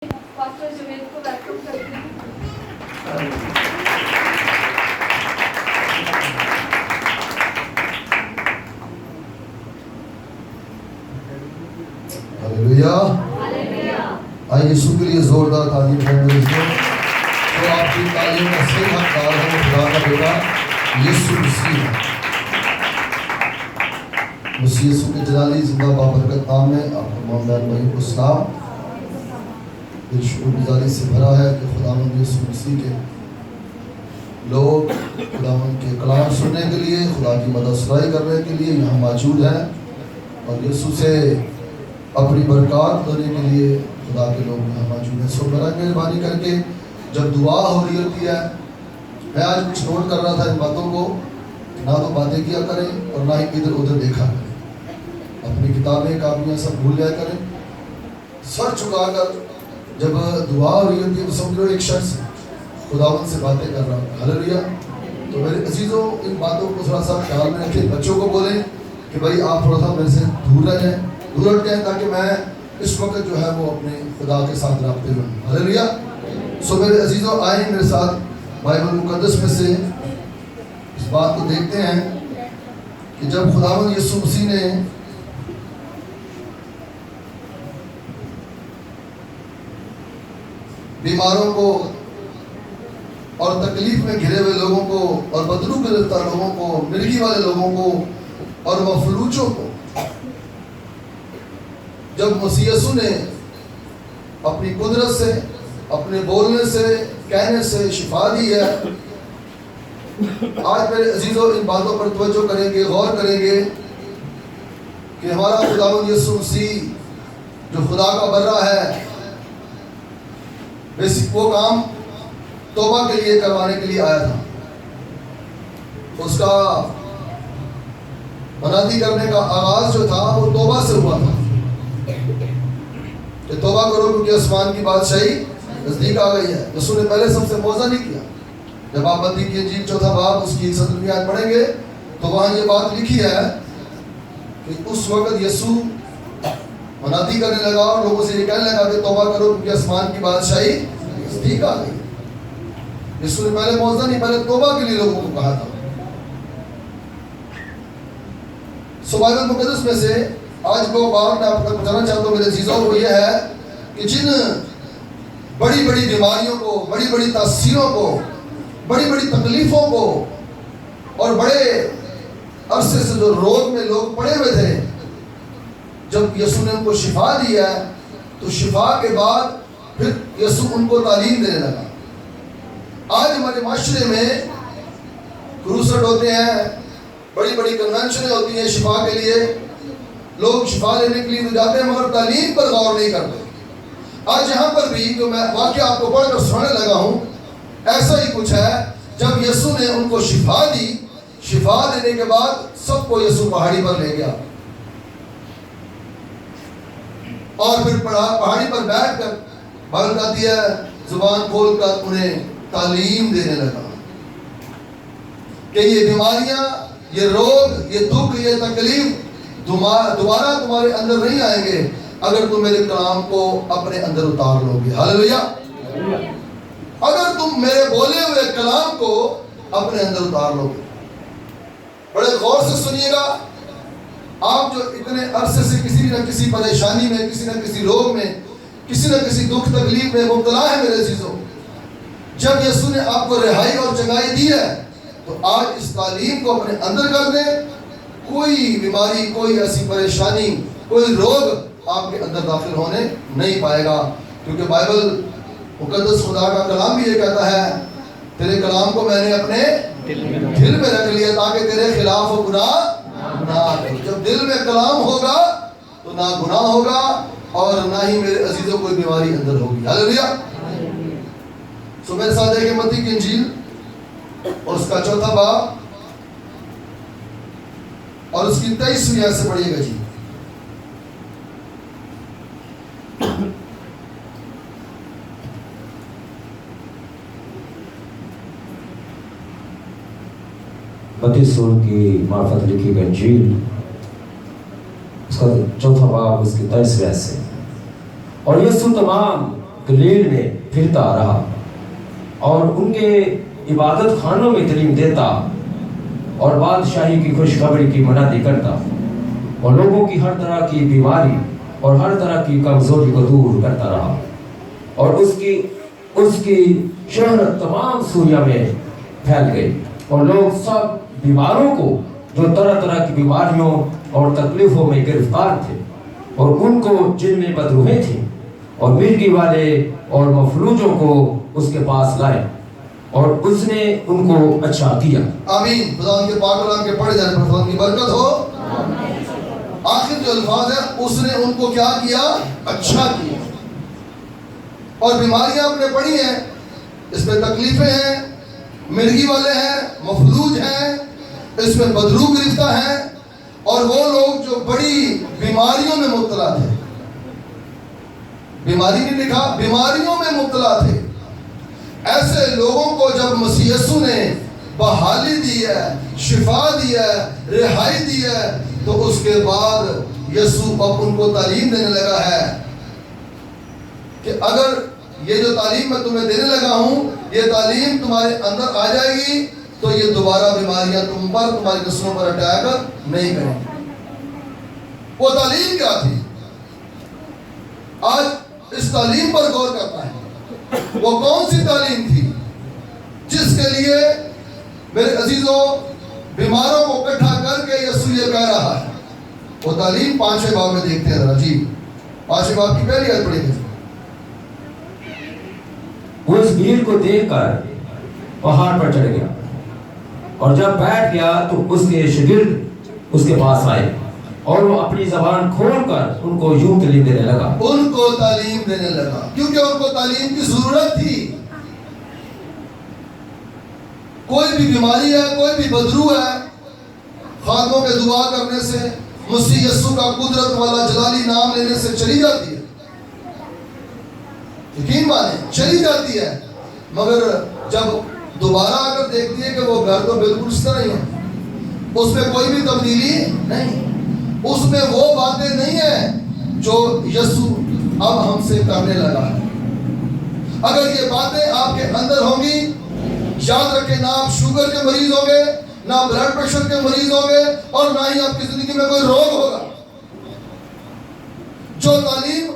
Pastor Javed को welcome करते हैं। हालेलुया। आइए यीशु के लिए जोरदार तालीम है मेरे दोस्तों। तो आपकी तालीम का सही हकदार है खुदा का बेटा यीशु मसीह। मसीह यीशु के जलाली जिंदा बाबरकत नाम में आपको मोहम्मद भाई को सलाम। दिल शुक्रगुजारी से भरा है कि खुदावंद यीशु मसीह के लोग खुदावंद के कलाम सुनने के लिए, खुदा की मदद सराई करने के लिए यहाँ मौजूद हैं और यीशु से अपनी बरकत लेने के लिए खुदा के लोग यहाँ मौजूद हैं। सो बड़ा मेहरबानी करके जब दुआ हो रही होती है, मैं आज कुछ नोट कर रहा था इन बातों को, ना तो बातें किया करें और ना ही इधर उधर देखा करें। अपनी किताबें कापियाँ सब भूल जाया करें। सर झुकाकर जब दुआ हो रही होती है तो समझ लो एक शख्स खुदावंद से बातें कर रहा है। हालेलुया। तो मेरे अजीजों, इन बातों को थोड़ा सा ख्याल में रखें। बच्चों को बोलें कि भाई आप थोड़ा सा मेरे से दूर रहें, दूर हट जाएं, ताकि मैं इस वक्त जो है वो अपने खुदा के साथ राब्ते में। हालेलुया। सो मेरे अजीजों, आए मेरे साथ बाइबल मुकद्दस में से इस बात को देखते हैं कि जब खुदावंद यीशु मसीह ने बीमारों को और तकलीफ में घिरे हुए लोगों को और बदलू गिरफ्तार लोगों को, मिर्गी वाले लोगों को और मफलूचों को जब मसीह यीशु ने अपनी कुदरत से, अपने बोलने से, कहने से शिफा दी है। आज मेरे अजीजों, इन बातों पर तवज्जो करेंगे, गौर करेंगे कि हमारा खुदावंद यीशु मसीह जो खुदा का बर्रा है, बेसिक वो काम तौबा के लिए करवाने के लिए आया था। उसका मनादी करने का आगाज जो था वो तौबा से हुआ था कि तौबा करो क्योंकि आसमान की बादशाही नजदीक आ गई है। यीशु ने पहले सबसे मौजा नहीं किया। जब आप मत्ती की इंजील चौथा बाब उसकी 17वीं आयत पढ़ेंगे तो वहां ये बात लिखी है कि उस वक्त यीशु मनादी करने लगा और लोगों से ये कहने लगा कि तौबा करो क्योंकि आसमान की बादशाही नजदीक आ गई। यीशु ने पहले मौजा नहीं, पहले तौबा के लिए लोगों को कहा था। सो बाइबल मुकद्दस में से आज को बात मैं आपको बताना चाहता हूँ मेरे अजीजों, वो ये है कि जिन बड़ी बड़ी बीमारियों को, बड़ी बड़ी तासीरों को, बड़ी बड़ी तकलीफों को और बड़े अरसे से जो रोग में लोग पड़े हुए थे, जब यीशु ने उनको शिफा दी है तो शिफा के बाद फिर यीशु उनको तालीम देने लगा। आज हमारे माशरे में क्रूसेड होते हैं, बड़ी बड़ी कन्वेंशनें होती हैं शिफा के लिए, लोग शिफा लेने के लिए तो जाते हैं मगर तालीम पर गौर नहीं करते। आज यहाँ पर भी जो मैं वाक़या आपको पढ़कर सुनाने लगा हूँ, ऐसा ही कुछ है। जब यीशु ने उनको शिफा दी, शिफा देने के बाद सबको यीशु पहाड़ी पर ले गया और फिर पहाड़ी पर बैठकर बाइबल कहती है जुबान खोलकर उन्हें तालीम देने लगा कि ये बीमारियां, ये रोग, ये दुख, ये तकलीफ दोबारा तुम्हारे अंदर नहीं आएंगे अगर तुम मेरे कलाम को अपने अंदर उतार लोगे। हालेलुया। अगर तुम मेरे बोले हुए कलाम को अपने अंदर उतार लोगे। बड़े गौर से सुनिएगा। आप जो इतने अरसे से किसी न किसी परेशानी में, किसी न किसी रोग में, किसी न किसी दुख तकलीफ में मुब्तला है मेरे अजीजों, जब यीशु ने आपको रिहाई और चंगाई दी है तो आज इस तालीम को अपने अंदर कर दें। कोई बीमारी, कोई ऐसी परेशानी, कोई रोग आपके अंदर दाखिल होने नहीं पाएगा, क्योंकि बाइबल मुकद्दस खुदा का कलाम भी ये कहता है तेरे कलाम को मैंने अपने दिल में रख लिया ताकि तेरे खिलाफ गुनाह ना करूं। जब दिल में कलाम होगा तो ना गुनाह होगा और ना ही मेरे अजीजों कोई बीमारी अंदर होगी। हालेलुया। सो मेरे साथ देखिए मत्ती की इंजील और उसका चौथा बाब और उसकी 23वीं आयत से पढ़िएगा जी। मत्ती रसूल की मार्फत लिखी गई इंजील उसका चौथा बाब उसकी 23वीं आयत से। और यीशु तमाम गलील में फिरता रहा और उनके इबादत खानों में तालीम देता और बादशाही की खुशखबरी की मनादी करता और लोगों की हर तरह की बीमारी और हर तरह की कमजोरी को दूर करता रहा। और उसकी शोहरत तमाम सूरिया में फैल गई और लोग सब बीमारों को जो तरह तरह की बीमारियों और तकलीफों में गिरफ्तार थे और उनको जिनमें बदरूहें थी और मिर्गी वाले और मफलूजों को उसके पास लाए और उसने उनको अच्छा किया। आमीन। खुदा के पाक कलाम के पढ़े जाने पर खुदा की बरकत हो। आखिर जो अल्फाज है, उसने उनको क्या किया? अच्छा किया। और बीमारियां आपने पढ़ी हैं, इसमें तकलीफें हैं, मिर्गी वाले हैं, मफलूज हैं, इसमें बदरू गिरफ्ता है और वो लोग जो बड़ी बीमारियों में मुब्तला थे, बीमारी नहीं लिखा, बीमारियों में मुब्तला थे, ऐसे लोगों को जब मसीह यीशु ने बहाली दी है, शिफा दी है, रिहाई दी है, तो उसके बाद यीशु अब उनको तालीम देने लगा है कि अगर ये जो तालीम मैं तुम्हें देने लगा हूं, ये तालीम तुम्हारे अंदर आ जाएगी तो ये दोबारा बीमारियां तुम पर, तुम्हारी नस्लों पर अटैक नहीं करेंगी। वो तालीम क्या थी? आज इस तालीम पर गौर करना है। वो कौन सी तालीम थी जिसके लिए मेरे अजीजों बीमारों को इकट्ठा करके यीशु ये कह रहा है? वो तालीम 5वें बाब में देखते हैं जरा जी। 5वें बाब की पहली आयत पढ़ेंगे। वो इस भीड़ को देखकर पहाड़ पर चढ़ गया और जब बैठ गया तो उसके शागिर्द उसके पास आए और वो अपनी ज़बान खोलकर उनको यूं तालीम देने लगा। उनको तालीम देने लगा क्योंकि उनको तालीम की जरूरत थी। कोई भी बीमारी है, कोई भी बदरू है, खादमों के दुआ करने से, मसीह यीशु का कुदरत वाला जलाली नाम लेने से चली जाती है। यकीन माने चली जाती है, मगर जब दोबारा आकर देखती है कि वो घर तो बिल्कुल इस तरह ही है, उसमें कोई भी तब्दीली नहीं, उसमें वो बातें नहीं है जो यीशु अब हमसे करने लगा है। अगर ये बातें आपके अंदर होंगी, याद रखें, ना आप शुगर के मरीज होंगे, ना ब्लड प्रेशर के मरीज होंगे और ना ही आपकी जिंदगी में कोई रोग होगा। जो तालीम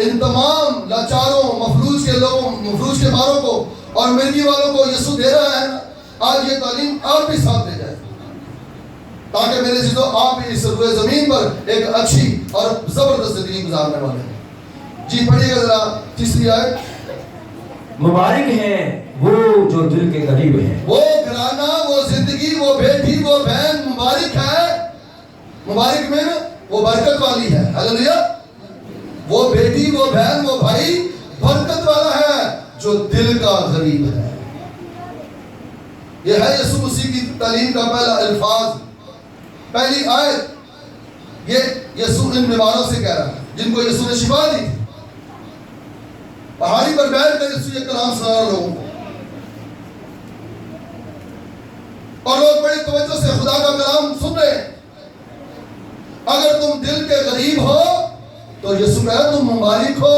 इन तमाम लाचारों, मफलूज के लोगों, मफलूज के मारों को और मिर्गी वालों को यीशु दे रहा है, आज ये तालीम आप भी साथ दे जाए ताकि मेरे चीजों आप इस रुए जमीन पर एक अच्छी और जबरदस्त जिंदगी गुजारने वाले हैं। जी पढ़िएगा जरा तीसरी आयत। मुबारक है वो जो दिल के करीब है। वो घराना, वो जिंदगी, वो बेटी, वो बहन मुबारक है। मुबारक में वो बरकत वाली है। हालेलुया। वो बेटी, वो बहन, वो भाई बरकत वाला है जो दिल का गरीब है। यह है यीशु मसीह की तालीम का पहला अल्फाज, पहली आयत। ये यीशु इन बीमारों से कह रहा है जिनको यीशु ने शिफा दी थी। पहाड़ी पर बैठ कर यीशु ये कलाम सुना रहा लोगों को और लोग बड़ी तवज्जो से खुदा का कलाम सुन रहे हैं। अगर तुम दिल के गरीब हो तो यीशु कह रहा तुम मुबारक हो।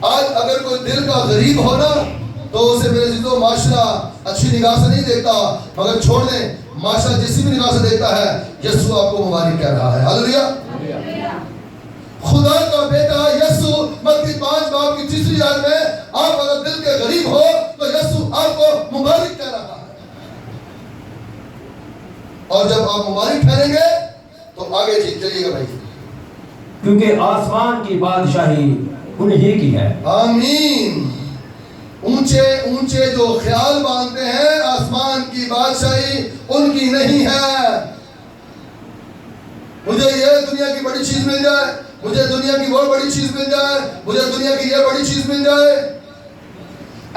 आज अगर कोई दिल का गरीब हो ना तो उसे मेरे जीतो माशरा अच्छी निगाह से नहीं देखता, मगर छोड़ दें, माशरा जिसी भी निगाह से देखता है यीशु आपको मुबारक कह रहा है। हालेलुया। खुदा का बेटा यीशु मत्ती 5 बाब की तीसरी आयत में आप अगर दिल के गरीब हो तो यीशु आपको मुबारक कह रहा है। और जब आप मुबारक ठहरेंगे तो आगे चलिएगा भाई, क्योंकि आसमान की बादशाही उन्हीं की है। आमीन। ऊंचे ऊंचे जो ख्याल बांधते हैं आसमान की बादशाही उनकी नहीं है। मुझे ये दुनिया की बड़ी चीज मिल जाए, मुझे दुनिया की वो बड़ी चीज मिल जाए, मुझे दुनिया की ये बड़ी चीज मिल जाए,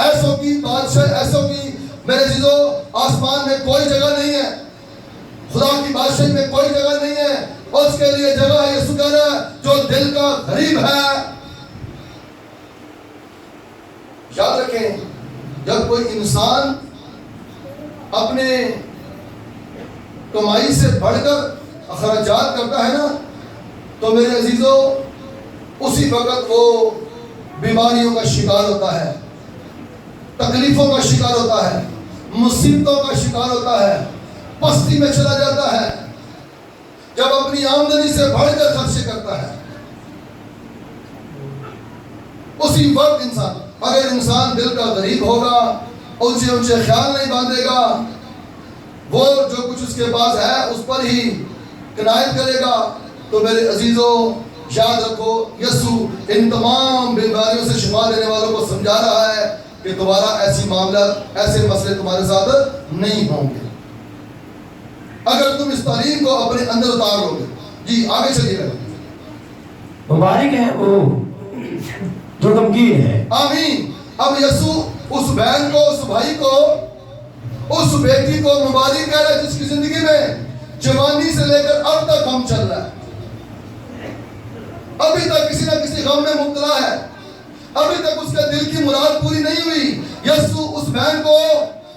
ऐसों की बादशाही, ऐसों की मेरे चीजों आसमान में कोई जगह नहीं है। खुदा की बादशाही में कोई जगह नहीं है। और उसके लिए जगह है यीशु कह रहा है जो दिल का गरीब है। याद रखें, जब कोई इंसान अपने कमाई से बढ़कर अखराजात करता है ना, तो मेरे अजीजों उसी वक्त वो बीमारियों का शिकार होता है, तकलीफों का शिकार होता है, मुसीबतों का शिकार होता है, पस्ती में चला जाता है, जब अपनी आमदनी से बढ़कर खर्चे करता है, उसी वक्त इंसान, अगर इंसान दिल का गरीब होगा, ऊंचे ऊंचे ख्याल नहीं बांधेगा, वो जो कुछ उसके पास है उस पर ही किनायत करेगा, तो मेरे अजीजों याद रखो, यसु इन तमाम बीमारियों से शिफा देने वालों को समझा रहा है कि दोबारा ऐसी मामला, ऐसे मसले तुम्हारे साथ नहीं होंगे अगर तुम इस तालीम को अपने अंदर उतार लोगे। जी आगे चलिएगा। मुबारक है वो जो गमगीन है। आमीन। अब यसु उस बहन को, उस भाई को, उस बेटी को मुबारक कह रहा है जिसकी जिंदगी में जवानी से लेकर अब तक गम चल रहा है, अभी तक किसी न किसी गम में मुब्तला है, अभी तक उसके दिल की मुराद पूरी नहीं हुई। यसु उस बहन को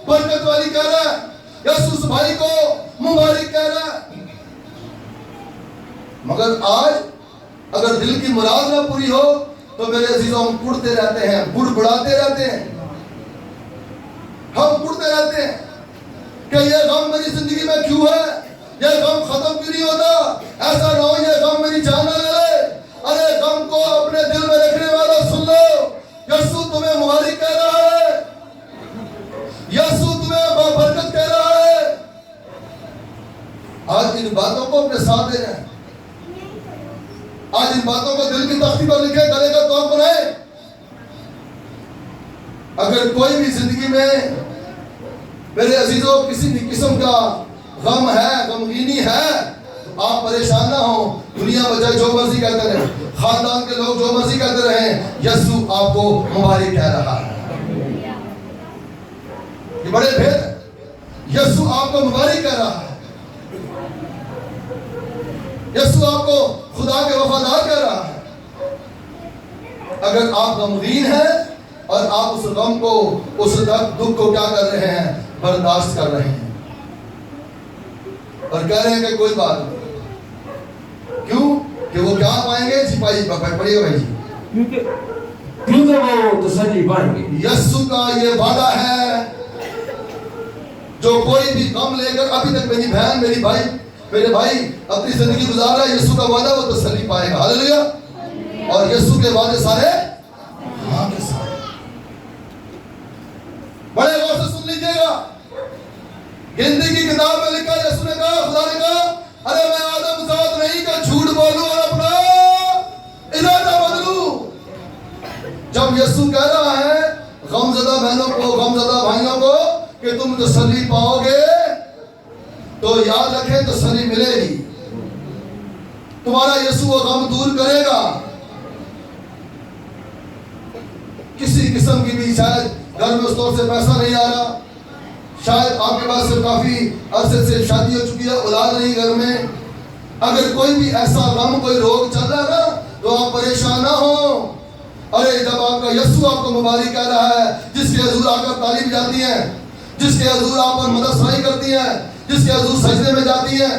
बरकत वाली कह रहा है, यसु उस भाई को मुबारक कह रहा है। मगर आज अगर दिल की मुराद ना पूरी हो तो मेरे अजीजों हम कुड़ते रहते हैं, बुड़बुड़ाते रहते हैं, हम कुड़ते रहते हैं कि ये गम मेरी जिंदगी में क्यों है, ये गम खत्म क्यों नहीं होता, ऐसा ना हो ये गम मेरी जान ना ले ले। अरे गम को अपने दिल में रखने वाला सुन लो, यसु तुम्हें मुबारक कह रहा है, यसु तुम्हें बरकत कह रहा है। आज इन बातों को अपने साथ ले जाए, आज इन बातों को दिल की तख्ती पर लिखे, गले का तौर पर है। अगर कोई भी जिंदगी में मेरे अजीजों किसी भी किस्म का गम है, गमगीनी है, तो आप परेशान ना हो। दुनिया बजाय जो मर्जी कहते रहे, खानदान के लोग जो मर्जी कहते रहे, यसु आपको मुबारक कह रहा है। ये बड़े भेद, यसु आपको मुबारक कह रहा है, यसु आपको खुदा के वफादार कह रहा है। अगर आप गमगीन हैं और आप उस गम को, उस दुख को क्या कर रहे हैं, बर्दाश्त कर रहे हैं और कह रहे हैं कि कोई बात नहीं, क्यों कि वो क्या पाएंगे, सिपाही पढ़िएगा भाई जी, क्योंकि वो तसल्ली पाएंगे। यस्सु का ये वादा है, जो कोई भी गम लेकर अभी तक मेरी बहन, मेरी भाई, मेरे भाई अपनी जिंदगी गुजार रहा है, यस्सु का वादा वो तसल्ली पाएगा। हालेलुया। और यस्सु के वादे सारे हाँ के सारे। बड़े गौर से सुन लीजिएगा, हिंदी की किताब में लिखा, यस्सु ने कहा, खुदा ने कहा, अरे मैं आदम ज़ात नहीं कि झूठ बोलूं और अपना इरादा बदलूं। जब यस्सु कह रहा है गमज़दा बहनों को, गमज़दा भाइयों को कि तुम तसल्ली पाओगे, तो याद रखें तसल्ली मिलेगी, तुम्हारा यस्सु वो गम दूर करेगा। किसी किस्म की भी शायद घर में उस तौर से पैसा नहीं आ रहा, शायद आपके पास से काफी अरसे से शादी हो चुकी है, औलाद नहीं घर में, अगर कोई भी ऐसा गम, कोई रोग चल रहा है ना, तो आप परेशान ना हो। अरे जब आपका यस्सु आपको मुबारक कह रहा है, जिसके हुजूर आकर तालीम जाती है, जिसके हुजूर आप पर मददसाई करती है, जिसके हुजूर सजदे में जाती है,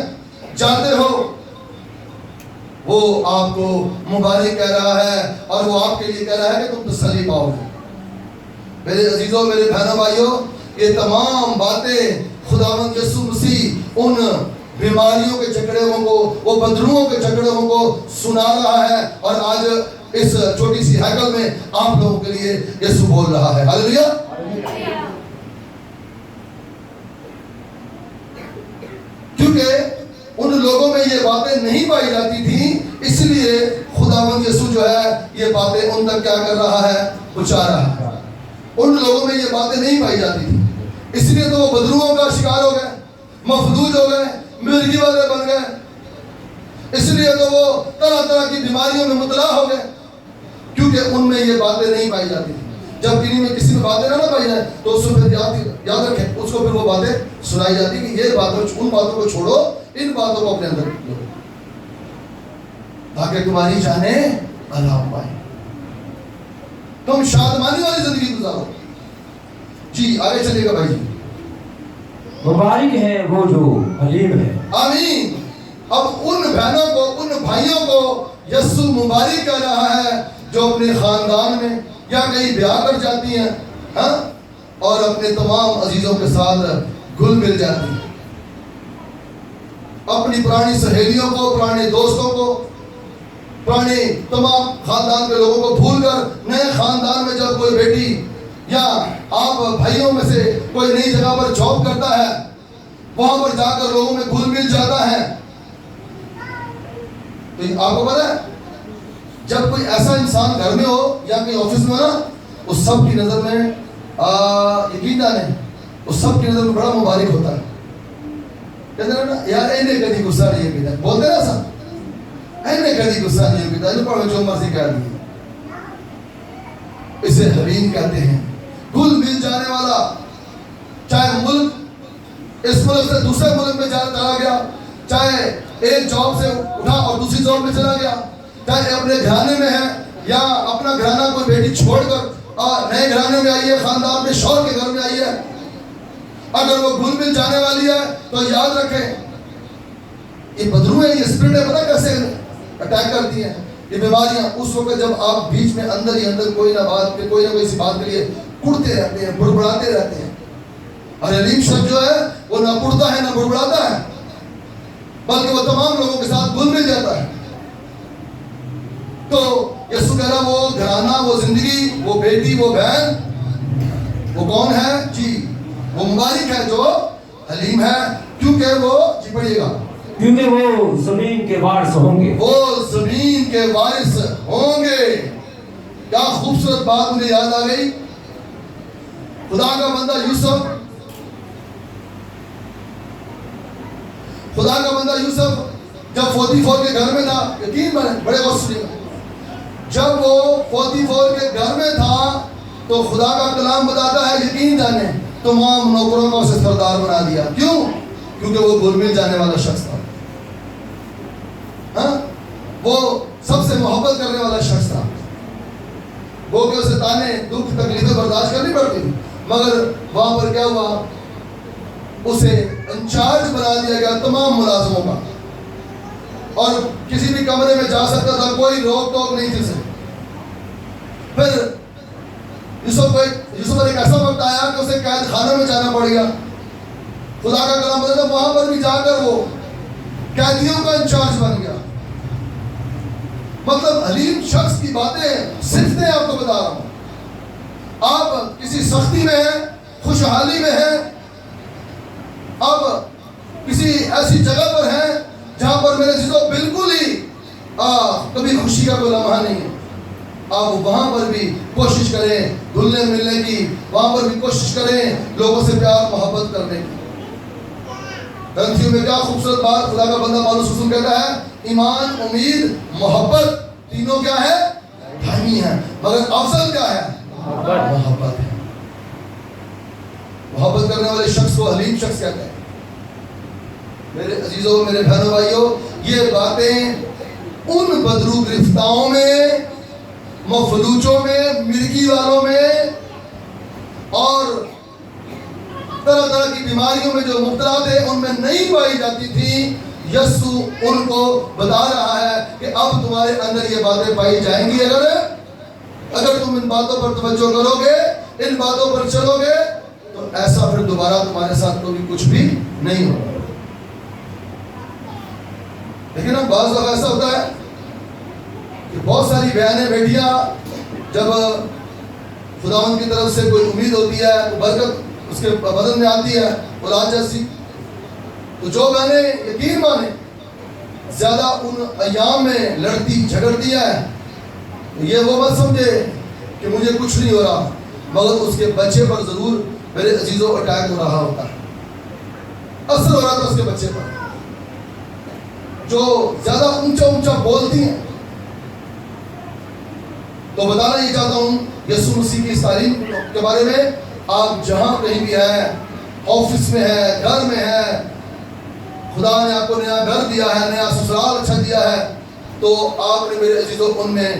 जाते हो, वो आपको मुबारक कह रहा है और वो आपके लिए कह रहा है कि तुम तसल्ली पाओगे। मेरे अजीजों, मेरे बहनों भाइयों, ये तमाम बातें खुदावंद यीशु मसीह उन बीमारियों के चकड़ों को, वो बदरुओं के चकड़ों को सुना रहा है, और आज इस छोटी सी हैकल में आप लोगों के लिए यीशु बोल रहा है। हालेलुया। क्योंकि उन लोगों में ये बातें नहीं पाई जाती थी, इसलिए खुदावंद यीशु जो है ये बातें उन तक क्या कर रहा है, पहुंचा रहा है। उन लोगों में ये बातें नहीं पाई जाती थी, इसलिए तो वो बदरुओं का शिकार हो गए, मफलूज हो गए, मिर्गी वाले बन गए, इसलिए तो वो तरह तरह की बीमारियों में मुबतला हो गए, क्योंकि उनमें ये बातें नहीं पाई जाती थी। जब किसी में किसी में बातें ना पाई जाए तो उसको फिर याद रखें, उसको फिर वो बातें सुनाई जाती कि ये बातों, उन बातों को छोड़ो, इन बातों को अपने अंदर लो, ताकि तुम्हारी जानें आराम पाए, तुम शादमानी वाली जिंदगी गुजारो। जी आगे चलिएगा भाई जी। मुबारक है वो जो हलीम है। आमीन। अब उन बहनों को, उन भाइयों को यस्सु मुबारक कर रहा है جو اپنے خاندان میں یا کہیں بیاہ کر جاتی ہیں ہاں اور اپنے تمام عزیزوں کے ساتھ گھل مل جاتی ہیں، اپنی پرانی سہیلیوں کو، پرانے دوستوں کو، پرانے تمام خاندان کے لوگوں کو بھول کر نئے خاندان میں جب کوئی بیٹی یا آپ بھائیوں میں سے کوئی نئی جگہ پر جاب کرتا ہے، وہاں پر جا کر لوگوں میں گھل مل جاتا ہے، تو آپ کو پتا ہے جب کوئی ایسا انسان گھر میں ہو یا کہیں آفس میں ہو نا، اس سب کی نظر میں یقین جانے اس سب کی نظر میں بڑا مبارک ہوتا ہے. کہتے ہیں نا یار انہیں کدی غصہ نہیں پیتا، بولتے نا سب انہیں کدی غصہ نہیں پیتا، جو پڑھو جو مرضی کہہ دیے. اسے حلیم کہتے ہیں، گھل مل جانے والا. چاہے ملک اس ملک سے دوسرے ملک میں چلا گیا، چاہے ایک جاب سے اٹھا اور دوسری جاب میں چلا گیا، چاہے اپنے گھرانے میں ہے یا اپنا گھرانہ کوئی بیٹی چھوڑ کر نئے گھرانے میں آئی ہے، خاندان میں شوہر کے گھر میں آئی ہے، اگر وہ گھل مل جانے والی ہے تو یاد رکھیں یہ بدرو ہے، یہ اسپرٹ ہے، پتہ کیسے اٹیک کرتی ہیں یہ بیماریاں. اس وقت جب آپ بیچ میں اندر ہی اندر کوئی نہ کوئی سی بات کے لیے کڑتے رہتے ہیں، بڑبڑاتے رہتے ہیں. اور علیم شخص جو ہے وہ نہ کڑتا ہے نہ بڑبڑاتا ہے، بلکہ وہ تمام لوگوں کے ساتھ گھل مل جاتا ہے. تو یسوع کہہ رہا وہ گھرانہ، وہ زندگی، وہ بیٹی، وہ بہن، وہ کون ہے؟ جی وہ مبارک ہے جو حلیم ہے، کیونکہ وہ جی پڑھیے گا، کیونکہ وہ زمین کے وارث ہوں گے. وہ زمین کے وارث ہوں گے. کیا خوبصورت بات مجھے یاد آ گئی. خدا کا بندہ یوسف، خدا کا بندہ یوسف جب فوتیفور کے گھر میں تھا، یقین بنے بڑے غور سنیے، جب وہ فوتیفور کے گھر میں تھا تو خدا کا کلام بتاتا ہے یقین جانے تمام نوکروں کو اسے سردار بنا دیا. کیوں؟ کیونکہ وہ گھل مل جانے والا شخص تھا. ہاں وہ سب سے محبت کرنے والا شخص تھا. وہ کہ اسے تانے دکھ تکلیفیں برداشت کرنی پڑتی تھی، مگر وہاں پر کیا ہوا، اسے انچارج بنا دیا گیا تمام ملازموں کا، اور کسی بھی کمرے میں جا سکتا تھا، کوئی روک ٹوک نہیں تھی اسے. پھر یوسف پر ایک ایسا وقت آیا کہ اسے قید خانے میں جانا پڑ گیا. خدا کا کلام بتاتا ہے وہاں پر بھی جا کر وہ قیدیوں کا انچارج بن گیا. مطلب حلیم شخص کی باتیں صرف آپ کو بتا رہا ہوں. آپ کسی سختی میں ہیں، خوشحالی میں ہیں، اب کسی ایسی جگہ پر ہیں جہاں پر میرے چیزوں بالکل ہی کبھی خوشی کا کوئی لمحہ نہیں ہے، آپ وہاں پر بھی کوشش کریں گھلنے ملنے کی، وہاں پر بھی کوشش کریں لوگوں سے پیار محبت کرنے کی. گرنتھیوں میں کیا خوبصورت بات خدا کا بندہ پالوس رسول کہتا ہے، ایمان، امید، محبت تینوں کیا ہے؟ دھائمی ہیں، مگر افضل کیا ہے؟ محبت ہے. محبت کرنے والے شخص کو حلیم شخص کہتے ہیں. میرے عزیزوں، میرے بہنوں بھائیوں، یہ باتیں ان بدرو گرفتاؤں میں، مفلوچوں میں، مرگی والوں میں اور طرح طرح کی بیماریوں میں جو مبتلا تھے ان میں نہیں پائی جاتی تھی. یسوع ان کو بتا رہا ہے کہ اب تمہارے اندر یہ باتیں پائی جائیں گی اگر تم ان باتوں پر توجہ کرو گے، ان باتوں پر چلو گے تو ایسا پھر دوبارہ تمہارے ساتھ کبھی کچھ بھی نہیں ہوگا. لیکن اب بعض دفعہ ایسا ہوتا ہے کہ بہت ساری بہنیں بیٹیاں جب خداوند کی طرف سے کوئی امید ہوتی ہے، برکت اس کے بدن میں آتی ہے اولاد جیسی، تو جو بہنیں یقین مانے زیادہ ان ایام میں لڑتی جھگڑتی ہیں، یہ وہ مت سمجھے کہ مجھے کچھ نہیں ہو رہا، مگر اس کے بچے پر ضرور میرے عزیزوں اٹیک ہو رہا ہوتا ہے. اثر ہو رہا تھا اس کے بچے پر. جو زیادہ اونچا اونچا بولتی ہیں، تو بتانا یہ چاہتا ہوں یسوع مسیح کی اس تعلیم کے بارے میں. آپ جہاں کہیں بھی ہیں، آفس میں ہیں، گھر میں ہیں، خدا نے آپ کو نیا گھر دیا ہے، نیا سسرال اچھا دیا ہے، تو آپ نے میرے عزیزوں ان میں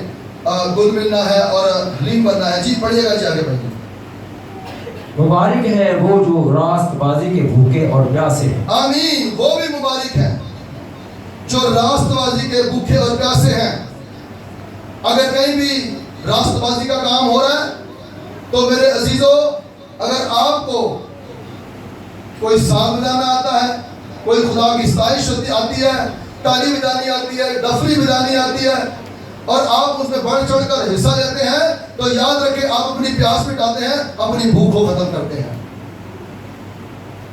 گل ملنا ہے اور حلیم بننا ہے. جی پڑھیے گا جی آگے بڑھیے. مبارک ہے وہ جو راست بازی کے بھوکے اور پیاسے ہیں. آمین. وہ بھی مبارک ہے جو راست بازی کے بھوکے اور پیاسے ہیں. اگر کہیں بھی راست بازی کا کام ہو رہا ہے تو میرے عزیزو اگر آپ کو کوئی سانگ بجانا آتا ہے, کوئی خدا کی ستائش آتی ہے, تالی بجانی آتی ہے, ڈفری بجانی آتی ہے اور آپ اس میں بڑھ چڑھ کر حصہ لیتے ہیں تو یاد رکھیں آپ اپنی پیاس مٹاتے ہیں, اپنی بھوک کو ختم کرتے ہیں.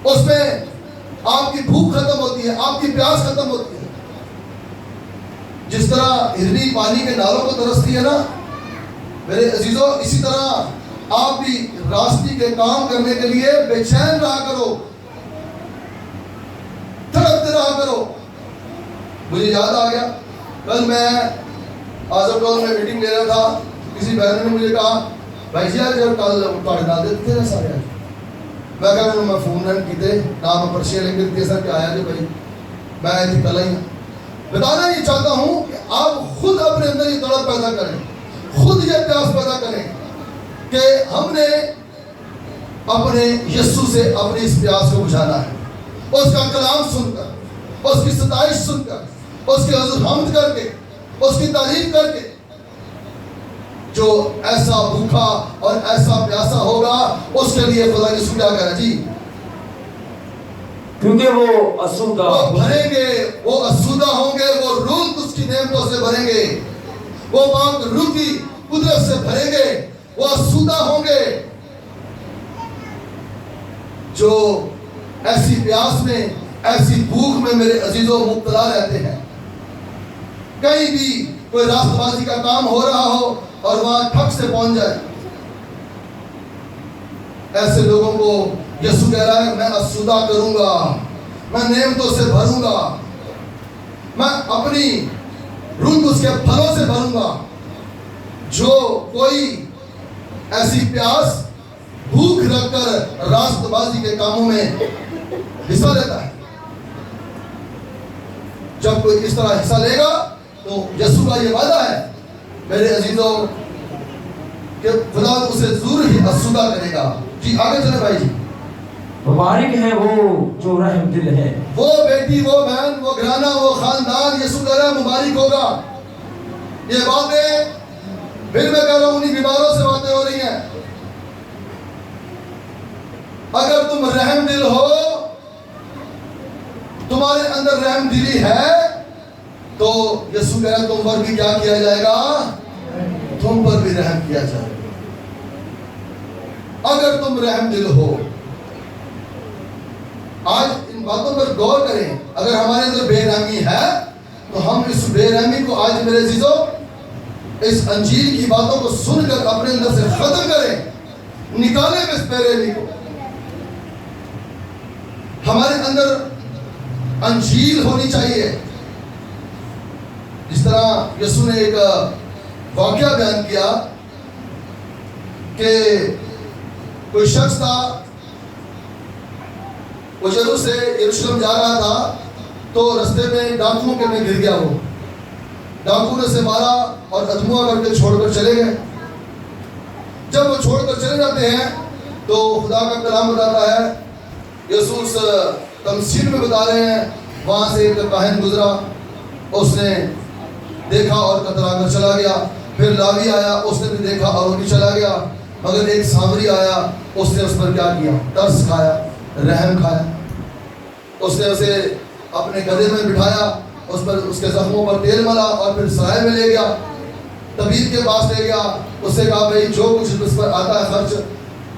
اس میں آپ کی بھوک ختم ہوتی ہے, آپ کی پیاس ختم ہوتی ہے. جس طرح ہرنی پانی کے نالوں کو ترستی ہے نا میرے عزیزو, اسی طرح آپ بھی راستی کے کام کرنے کے لیے بے چین رہا کرو, تڑپتے رہا کرو. مجھے یاد آ گیا کل میں آزم ٹول میں میٹنگ لے رہا تھا, کسی بہن نے مجھے کہا بھائی جی جب کل تھوڑے نال دیتے نا سارے, میں کہا میں فون رن کیتے نام پرچیاں لکھ کے دیتے سر کہ آیا جو بھائی میں ایتھی کل ہی بتانا یہ چاہتا ہوں کہ آپ خود اپنے اندر یہ تڑپ پیدا کریں, خود یہ پیاس پیدا کریں کہ ہم نے اپنے یسوع سے اپنی اس پیاس کو بجھانا ہے. اس کا کلام سن کر, اس کی ستائش سن کر, اس کے حضور حمد کر کے, اس کی تعریف کر کے. جو ایسا بھوکا اور ایسا پیاسا ہوگا اس کے لیے خدا یسوع کیا کہہ رہا ہے جی, کیونکہ وہ اسودہ وہ بھریں گے, وہ اسودہ ہوں گے, وہ روح اس کی نعمتوں سے بھریں گے, وہ پاک روح کی قدرت سے بھریں گے, وہ اسودہ ہوں گے. جو ایسی پیاس میں, ایسی بھوک میں میرے عزیزوں مبتلا رہتے ہیں. کہیں بھی کوئی راست بازی کا کام ہو رہا ہو اور وہاں ٹھک سے پہنچ جائے, ایسے لوگوں کو یسوع کہہ رہا ہے میں اسودہ کروں گا, میں نعمتوں سے بھروں گا, میں اپنی روح اس کے پھلوں سے بھروں گا. جو کوئی ایسی پیاس بھوک رکھ کر راست بازی کے کاموں میں حصہ لیتا ہے, جب کوئی اس طرح حصہ لے گا تو یسوع کا یہ وعدہ ہے میرے عزیزوں کہ خدا اسے ضرور ہی اسودہ کرے گا. جی آگے چلے بھائی جی. مبارک ہے وہ جو رحم دل ہے, وہ بیٹی, وہ بہن, وہ گھرانہ, وہ خاندان یسوع کہہ رہا ہے مبارک ہوگا. یہ باتیں پھر میں کہہ رہا ہوں انہیں بیماروں سے باتیں ہو رہی ہیں. اگر تم رحم دل ہو, تمہارے اندر رحم دلی ہے تو یسوع کہہ رہا ہے تم پر بھی کیا کیا جائے گا, تم پر بھی رحم کیا جائے گا. اگر تم رحم دل ہو. آج ان باتوں پر غور کریں. اگر ہمارے اندر بے رحمی ہے تو ہم اس بے رحمی کو آج میرے عزیزوں اس انجیل کی باتوں کو سن کر اپنے اندر سے ختم کریں, نکالیں اس بے رحمی کو. ہمارے اندر انجیل ہونی چاہیے. جس طرح یسوع نے ایک واقعہ بیان کیا کہ کوئی شخص تھا, وہ یروشلم سے یروشلم جا رہا تھا تو رستے میں ڈاکوؤں کے میں گر گیا. وہ ڈاکو نے اسے مارا اور ادھموا کر کے چھوڑ کر چلے گئے. جب وہ چھوڑ کر چلے جاتے ہیں تو خدا کا کلام بتاتا ہے, یسوع تمثیل میں بتا رہے ہیں, وہاں سے ایک کاہن گزرا, اس نے دیکھا اور کترا کر چلا گیا. پھر لاوی آیا, اس نے بھی دیکھا اور وہ بھی چلا گیا. مگر ایک سامری آیا, اس نے اس پر کیا کیا, ترس کھایا, رحم کھایا. اس نے اسے اپنے گدھے میں بٹھایا, اس پر اس کے زخموں پر تیل ملا اور پھر سرائے میں لے گیا, طبیب کے پاس لے گیا. اس سے کہا بھائی جو کچھ اس پر آتا ہے خرچ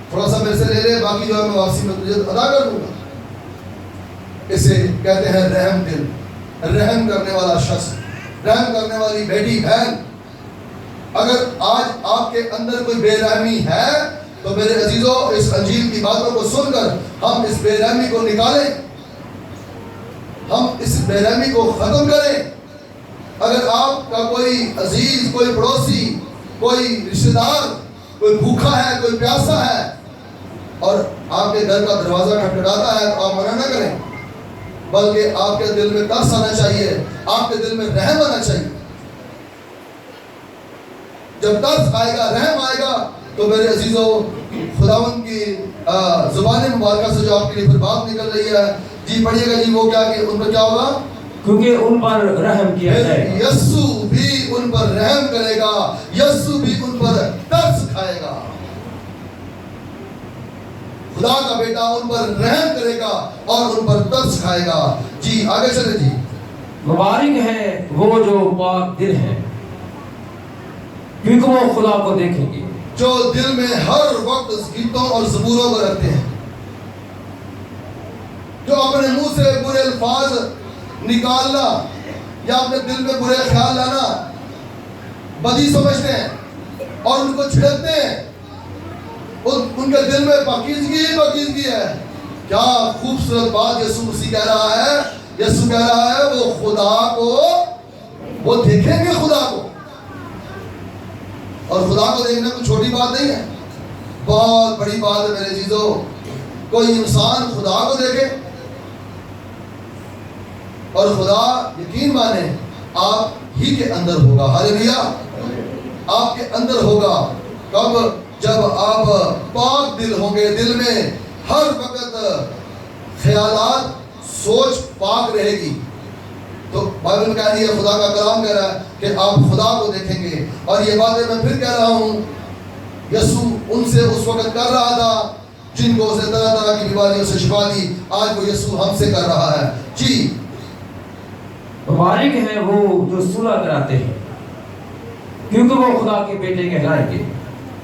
تھوڑا سا میرے سے لے لے, باقی جو ہے میں واپسی میں تجھے ادا کر دوں گا. اسے کہتے ہیں رحم دل, رحم کرنے والا شخص, رحم کرنے والی بیٹی بہن. اگر آج آپ کے اندر کوئی بے رحمی ہے تو میرے عزیزوں اس انجیل کی باتوں کو سن کر ہم اس بے رحمی کو نکالیں, ہم اس بے رحمی کو ختم کریں. اگر آپ کا کوئی عزیز, کوئی پڑوسی, کوئی رشتہ دار کوئی بھوکا ہے, کوئی پیاسا ہے اور آپ کے گھر کا دروازہ کھٹکھٹاتا ہے تو آپ منع نہ کریں, بلکہ آپ کے دل میں ترس آنا چاہیے, آپ کے دل میں رحم آنا چاہیے. جب ترس آئے گا, رحم آئے گا تو میرے عزیزوں خداوند کی زبان مبارکہ سے جو آپ کے لیے پھر بات نکل رہی ہے, جی پڑھیے گا جی, وہ کیا کہ ان پر کیا ہوگا, क्योंकि उन पर रहम किया फिर जाएगा। यस्सु भी उन पर रहम करेगा, यस्सु भी उन पर तरस खाएगा। खुदा का बेटा उन पर रहम करेगा और उन पर तरस खाएगा। जी आगे चले जी। मुबारक है वो जो पाक दिल है, क्योंकि वो खुदा को देखेंगे। जो दिल में हर वक्त गीतों और ज़बूरों को रखते हैं, जो अपने मुंह से बुरे अल्फाज निकालना या अपने दिल में बुरे ख्याल लाना बदी समझते हैं और उनको छिड़कते हैं, उनके दिल में पाकीज़गी ही पाकीज़गी है। क्या खूबसूरत बात यीशु मसीह कह रहा है। यीशु कह रहा है वो खुदा को, वो देखेंगे खुदा को। और खुदा को देखना कोई छोटी बात नहीं है, बहुत बड़ी बात है मेरे चीजों। कोई इंसान खुदा को देखे और खुदा यकीन माने आप ही के अंदर होगा। हालेलुया, आपके अंदर होगा। कब? जब आप पाक दिल होंगे, दिल में हर वक्त ख्यालात सोच पाक रहेगी। तो बाइबल कह रही है, खुदा का कलाम कह रहा है कि आप खुदा को देखेंगे। और ये बातें मैं फिर कह रहा हूँ, यीशु उनसे उस वक्त कर रहा था जिनको उसे तरह तरह की बीमारियों से शिफा दी। आज वो यीशु हमसे कर रहा है। जी मुबारक है वो जो सुलह कराते हैं, क्योंकि वो खुदा के बेटे कहलाएंगे।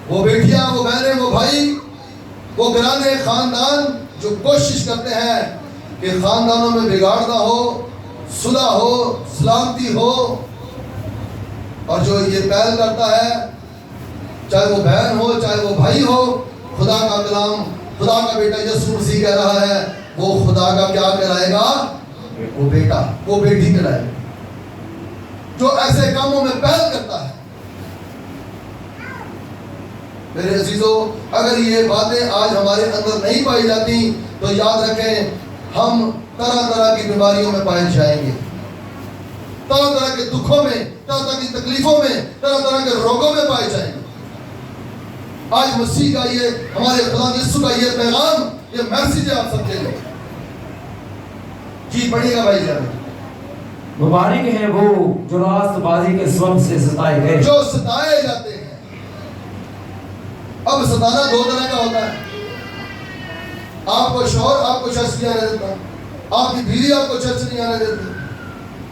वो बेटियां, वो बहनें, वो भाई, वो घराने खानदान जो कोशिश करते हैं कि खानदानों में बिगाड़ ना हो, सुलह हो, सलामती हो, और जो ये पहल करता है, चाहे वो बहन हो चाहे वो भाई हो, खुदा का कलाम, खुदा का बेटा यीशु मसीह कह रहा है वो खुदा का क्या कहलाएगा? वो बेटा, वो बेटी कहलाएगा। जो ऐसे कामों में पहल करता है। मेरे अजीजों, अगर ये बातें आज हमारे अंदर नहीं पाई जाती तो याद रखें, हम तरह तरह की बीमारियों में पाए जाएंगे, तरह तरह के दुखों में, तरह तरह की तकलीफों में, तरह तरह के रोगों में पाए जाएंगे। आज मसीह का ये, हमारे खुदा यीशु का ये पैगाम, ये मैसेज है आप सबके लिए। जी पढ़िएगा भाई जान। मुबारक है वो जो रास्तबाजी के सबब से सताए गए, जो सताए जाते हैं। अब सताना दो तरह का होता है। आपको शौहर आपको चर्च नहीं आने देता, आपकी बीवी आपको चर्च नहीं आने देती,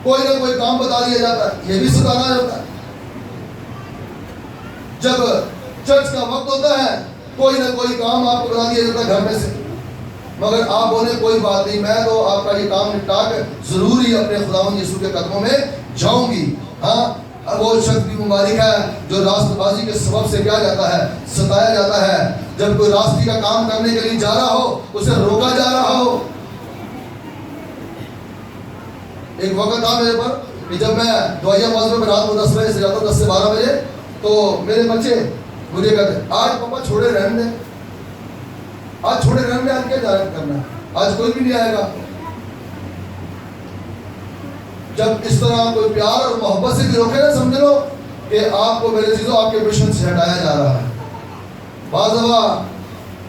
कोई ना कोई काम बता दिया जाता है, ये भी सताना होता है। जब चर्च का वक्त होता है, कोई ना कोई काम आपको बता दिया जाता है घर में से, मगर आप बोले कोई बात नहीं, मैं तो आपका ये काम निपटा कर जरूर ही अपने खुदावंद यीशु के कदमों में जाऊंगी। हाँ, वो शख्स भी मुबारक है जो रास्तबाजी के सबब से क्या जाता है? सताया जाता है। जब कोई रास्ते का काम करने के लिए जा रहा हो, उसे रोका जा रहा हो। एक वक्त था मेरे पर कि जब मैं दवाइया मस्जिद में रात को 10 बजे से जाता हूँ, 10 से 12 बजे, तो मेरे बच्चे मुझे कहते आज पापा छोड़े रहने दे, आज छोड़े रहने दे, आज क्या जा करना, आज कोई भी नहीं आएगा। जब इस तरह कोई प्यार और मोहब्बत से भी रोके ना, समझ लो कि आपको मेरे चीजों आपके मिशन से हटाया जा रहा है। बाज़ दफ़ा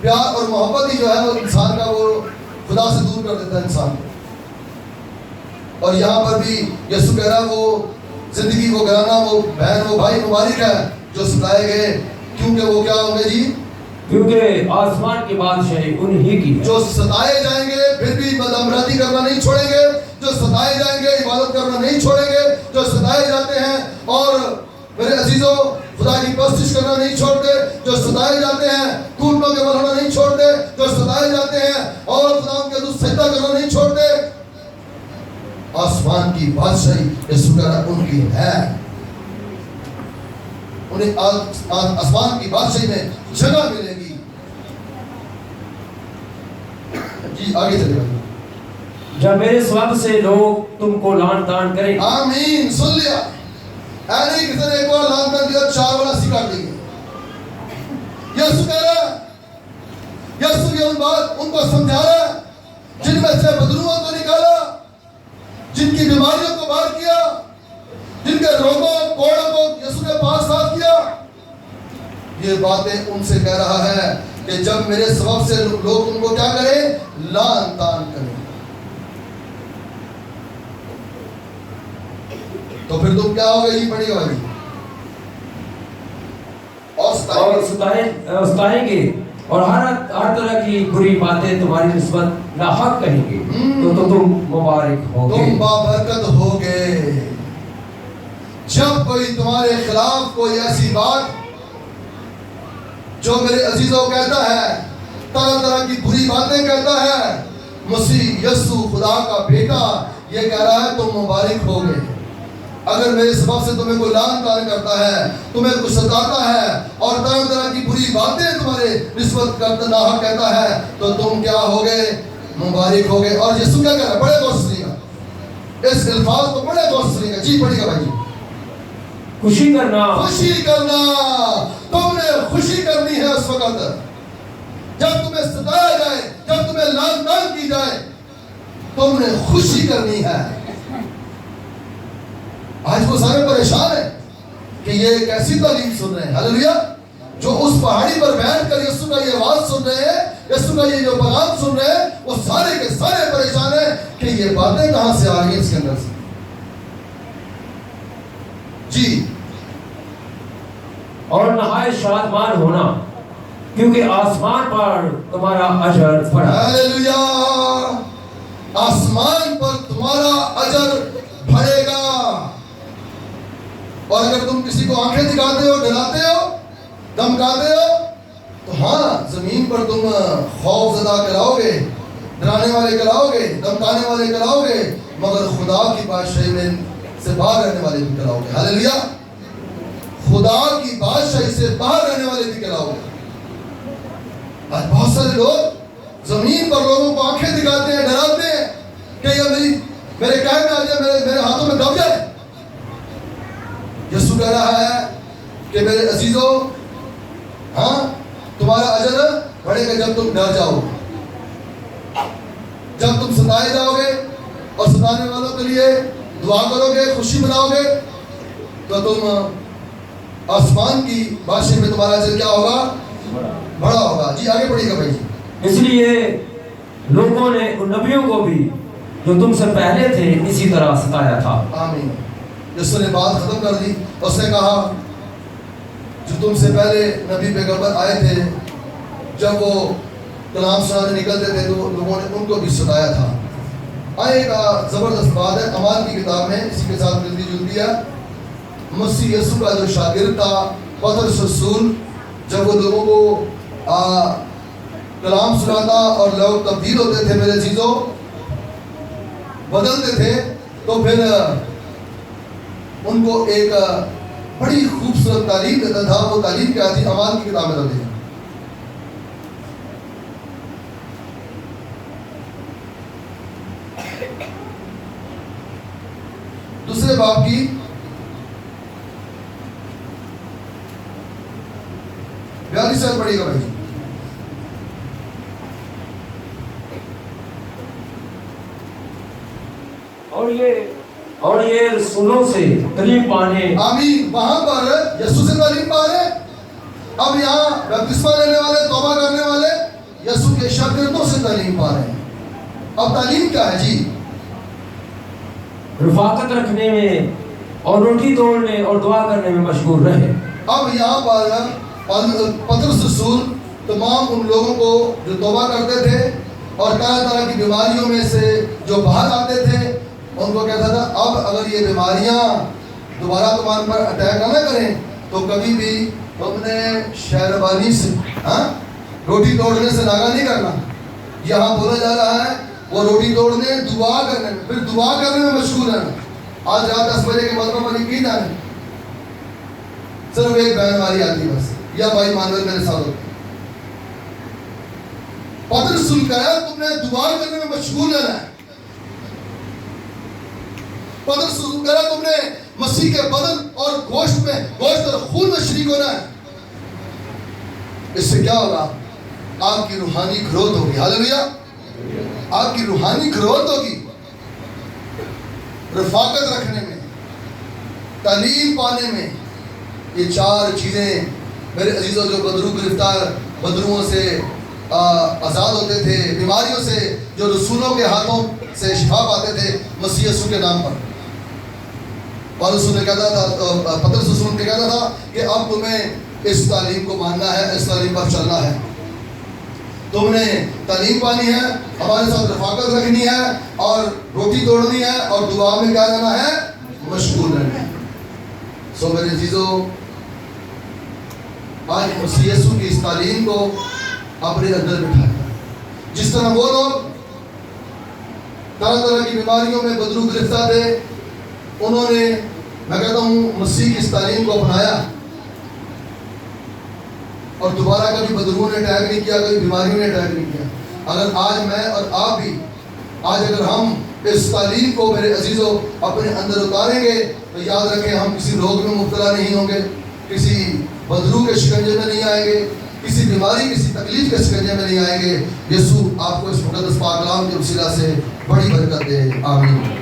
प्यार और मोहब्बत ही जो है वो इंसान का, वो खुदा से दूर कर देता है इंसान को। और यहाँ पर भी यीशु कह रहा है वो जिंदगी, वो घराना, वो बहन, वो भाई मुबारक है जो सताए गए, क्योंकि वो क्या होंगे जी? क्योंकि आसमान की बादशाही उन्हीं की है। जो सताए जाएंगे फिर भी बदअमराती करना नहीं छोड़ेंगे, जो सताए जाएंगे इबादत करना नहीं छोड़ेंगे, जो सताए जाते हैं और मेरे अजीजों खुदा की परस्तिश करना नहीं छोड़ते, जो सताए जाते हैं घुटनों के बल होना नहीं छोड़ते, जो सताए जाते हैं और खुदा के दुष्ट सजदा करना नहीं छोड़ते, आसमान की बादशाही यीशु का उनकी है। उन्हें आसमान की बादशाही में जगह मिलेगी। जी आगे चलिए। जब मेरे स्वभाव से लोग तुमको लान तान करें, आमीन, सुन लिया। ऐसे किसी ने एक बार लान तान दिया, 4 वाला सिखा देंगे। यीशु कह रहा है, यीशु ये बात उनको समझा रहा है जिनमें से बदलुओं को निकाला, जिनकी बीमारियों को बाहर किया, जिनके रोगों कोड़ों को यीशु ने पास साफ किया। ये बातें उनसे कह रहा है कि जब मेरे सबब से लोग उनको क्या करें? लान तान करें। तो फिर तुम क्या होगा, ये पढ़ेगा भाई, और सताएंगे और हर तरह की बुरी बातें तुम्हारी निस्बत नाहक कहेंगे, तो तुम मुबारक होगे, तुम बाबरकत होगे। जब कोई तुम्हारे खिलाफ कोई ऐसी बात जो मेरे अजीजों कहता है, तरह तरह की बुरी बातें कहता है, मसीह यस्सु खुदा का बेटा ये कह रहा है तुम मुबारक होगे। अगर मेरे सबब से तुम्हें कोई लान तान करता है, तुम्हें कुछ सताता है और तरह तरह की बुरी बातें तुम्हारे निस्बत करता नाहक कहता है, तो तुम क्या होगे, मुबारक होगे। और यीशु क्या कह रहा है, बड़े गौर से सुनिएगा, इस अल्फाज को बड़े गौर से सुनिएगा। जी पढ़िएगा भाई, खुशी करना, खुशी करना। तुमने खुशी करनी है उस वक्त जब तुम्हें सताया जाए, जब तुम्हें लान तान की जाए, तुमने खुशी करनी है। आज वो सारे परेशान है कि ये कैसी तालीम सुन रहे हैं, हालेलुया, जो उस पहाड़ी पर बैठकर यीशु का ये आवाज सुन रहे हैं, यीशु का ये जो पैगाम सुन रहे हैं, वो सारे के सारे परेशान हैं कि ये बातें कहां से आ रही हैं इसके अंदर से। जी, और नहायत शादमान होना, क्योंकि आसमान पर तुम्हारा अजर पड़ा। हालेलुया, आसमान पर तुम्हारा अजर बढ़ेगा। और अगर तुम किसी को आंखें दिखाते हो, डराते हो, धमकाते हो, तो हाँ, जमीन पर तुम खौफजदा कराओगे, डराने वाले कराओगे, धमकाने वाले कराओगे, मगर खुदा की बादशाही में से बाहर रहने वाले भी कराओगे। हालेलुया, खुदा की बादशाही से बाहर रहने वाले भी कराओगे। आज बहुत सारे लोग जमीन पर लोगों को आंखें दिखाते हैं, डराते हैं कि ये मेरे कह में आ जाए, मेरे हाथों में दब जाए। यीशु कह रहा है कि मेरे अजीजों, हाँ, तुम्हारा अजर बढ़ेगा जब तुम डर जाओगे, जब तुम सताए जाओगे और सताने वालों के लिए दुआ करोगे, खुशी मनाओगे, तो तुम आसमान की बादशाही में तुम्हारा अजर क्या होगा, बड़ा होगा। जी आगे पढ़िएगा भाई। इसलिए लोगों ने उन नबियों को भी जो तुमसे पहले थे इसी तरह सताया था। आमीन। यीशु ने बात खत्म कर दी, उसने कहा जो तुमसे पहले नबी पैगंबर आए थे, जब वो कलाम सुनाने निकलते थे तो लोगों ने उनको भी सताया था। आए का जबरदस्त बात है, अमाल की किताब में इसी के साथ मिलती जुलती है। मसीह यीशु का जो शागिर्द था पतरस रसूल, जब वो लोगों को कलाम सुनाता और लोग तब्दील होते थे, मेरे चीज़ों बदलते थे, तो फिर उनको एक बड़ी खूबसूरत तालीम देता था। वो तालीम क्या थी, अमाल की किताब में देखिए, दूसरे बाब की 42 साल पढ़िएगा भाई। और ये रसूलों से तालीम पाने, आमीन, वहां पर यीशु से तालीम पा रहे। अब यहाँ बपतिस्मा लेने वाले, तौबा करने वाले यीशु के शागिर्दों से तालीम पा रहे हैं। अब तालीम क्या है जी, रफाकत रखने में और रोटी तोड़ने और दुआ करने में मशगूल रहे। अब यहाँ पर पतरस रसूल तमाम उन लोगों को जो तौबा करते थे और तरह तरह की बीमारियों में से जो बाहर आते थे, उनको कहता था अब अगर ये बीमारियां दोबारा तुम्हारे पर अटैक ना करें तो कभी भी तुमने शहरबानी से रोटी तोड़ने से नागा नहीं करना। यहाँ बोला जा रहा है वो रोटी तोड़ने, दुआ करने में, फिर दुआ करने में मशगूल है। आज रात 10 बजे के मदरों पर की जाने, सिर्फ एक बहन हमारी आती बस, या भाई मानवर मेरे साथ होते। पतरस रसूल कहा तुमने दुआ करने में मशगूल रहना है। पतरस रसूल कहा तुमने मसीह के बदन और गोश्त और खून में शरीक होना है। इससे क्या होगा, आपकी रूहानी ग्रोथ होगी। हालेलुया, आपकी रूहानी ग्रोथ होगी। रफाकत रखने में, तालीम पाने में, ये 4 चीजें मेरे अजीजों, जो बदरू गिरफ्तार बदरुओं से आज़ाद होते थे, बीमारियों से जो रसूलों के हाथों से शिफा पाते थे मसीह यीशु के नाम पर, پالوس نے کہتا تھا، پطرس رسول نے کہتا تھا کہ اب تمہیں اس تعلیم کو ماننا ہے، اس تعلیم پر چلنا ہے، تم نے تعلیم پانی ہے، ہمارے ساتھ رفاقت رکھنی ہے اور روٹی توڑنی ہے اور دعا میں کیا رہنا ہے، مشغول رہنا ہے۔ سو میرے عزیزو، آج مسیح یسوع کی اس تعلیم کو اپنے اندر بٹھائیں۔ جس طرح وہ لوگ طرح طرح کی بیماریوں میں بدرو گرفتار تھے، انہوں نے، میں کہتا ہوں، مسیح کی اس تعلیم کو اپنایا اور دوبارہ کبھی بدروں نے اٹیک نہیں کیا، کبھی بیماریوں نے اٹیک نہیں کیا۔ اگر آج میں اور آپ بھی، آج اگر ہم اس تعلیم کو میرے عزیزوں اپنے اندر اتاریں گے تو یاد رکھیں ہم کسی روگ میں مبتلا نہیں ہوں گے، کسی بدرو کے شکنجے میں نہیں آئیں گے، کسی بیماری، کسی تکلیف کے شکنجے میں نہیں آئیں گے۔ یسوع آپ کو اس مقدس پاک کلام کے وسیلہ سے بڑی برکت دے، آمین۔